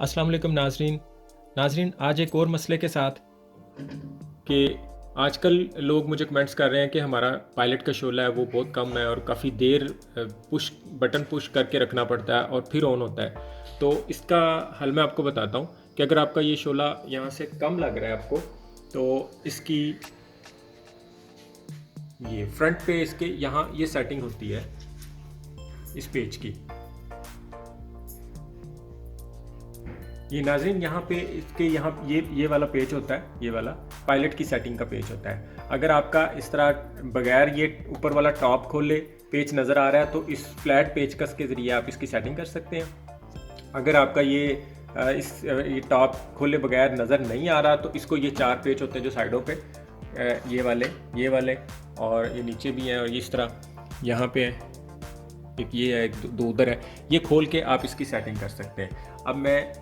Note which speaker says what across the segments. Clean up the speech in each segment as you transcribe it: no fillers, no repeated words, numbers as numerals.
Speaker 1: अस्सलाम वालेकुम नाजरीन आज एक और मसले के साथ कि आजकल लोग मुझे कमेंट्स कर रहे हैं कि हमारा पायलट का शोला है वो बहुत कम है और काफ़ी देर बटन पुश करके रखना पड़ता है और फिर ऑन होता है। तो इसका हल मैं आपको बताता हूँ कि अगर आपका ये शोला यहाँ से कम लग रहा है आपको, तो इसकी ये फ्रंट पे इसके यहाँ ये सेटिंग होती है इस पेज की। ये नाज़रीन यहाँ पे इसके यहाँ ये वाला पेज होता है, ये वाला पायलट की सेटिंग का पेज होता है। अगर आपका इस तरह बगैर ये ऊपर वाला टॉप खोले पेज नज़र आ रहा है तो इस फ्लैट पेचकस के ज़रिए आप इसकी सेटिंग कर सकते हैं। अगर आपका ये टॉप खोले बगैर नज़र नहीं आ रहा तो इसको ये 4 पेज होते हैं जो साइडों पे, ये वाले और ये नीचे भी हैं और ये इस तरह यहाँ पे है, एक ये है, एक दो उधर है, ये खोल के आप इसकी सेटिंग कर सकते हैं। अब मैं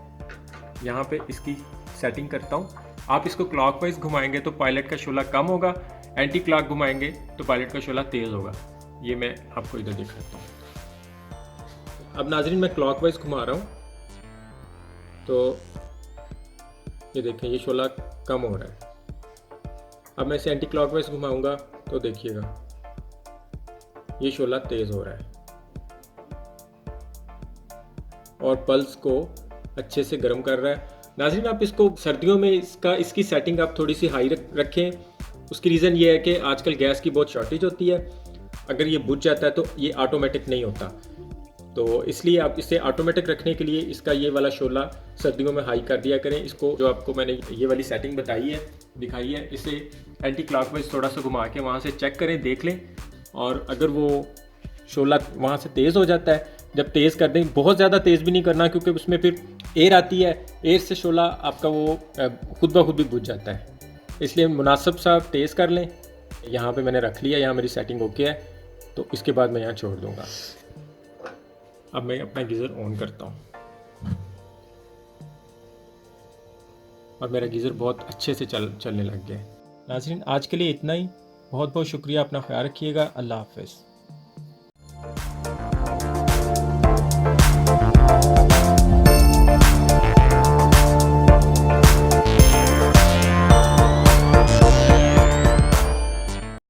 Speaker 1: यहाँ पे इसकी सेटिंग करता हूँ। आप इसको क्लॉकवाइज घुमाएंगे तो पायलट का शोला कम होगा, एंटी क्लॉक घुमाएंगे तो पायलट का शोला तेज़ होगा। ये मैं आपको इधर दिखाता हूँ। अब नाज़रीन मैं क्लॉकवाइज घुमा रहा हूँ तो ये देखें ये शोला कम हो रहा है। अब मैं इसे एंटी क्लॉकवाइज घुमाऊँगा तो देखिएगा ये शोला तेज़ हो रहा है और पल्स को अच्छे से गर्म कर रहा है। नाज़रीन आप इसको सर्दियों में इसकी सेटिंग आप थोड़ी सी हाई रखें। उसकी रीज़न ये है कि आजकल गैस की बहुत शॉर्टेज होती है। अगर ये बुझ जाता है तो ये ऑटोमेटिक नहीं होता, तो इसलिए आप इसे ऑटोमेटिक रखने के लिए इसका ये वाला शोला सर्दियों में हाई कर दिया करें। इसको जो आपको मैंने ये वाली सेटिंग दिखाई है, इसे एंटी क्लॉकवाइज थोड़ा सा घुमा के वहाँ से चेक करें, देख लें। और अगर वो शोला वहाँ से तेज़ हो जाता है, जब तेज़ कर दें, बहुत ज़्यादा तेज़ भी नहीं करना क्योंकि उसमें फिर एयर आती है, एयर से शोला आपका वो खुद ब खुद भी बुझ जाता है। इसलिए मुनासिब सा तेज़ कर लें। यहाँ पे मैंने रख लिया, यहाँ मेरी सेटिंग ओके है, तो इसके बाद मैं यहाँ छोड़ दूँगा। अब मैं अपना गीज़र ऑन करता हूँ और मेरा गीज़र बहुत अच्छे से चलने लग गया है। नाज़रीन आज के लिए इतना ही। बहुत बहुत शुक्रिया, अपना ख्याल रखिएगा। अल्लाह हाफ़िज़।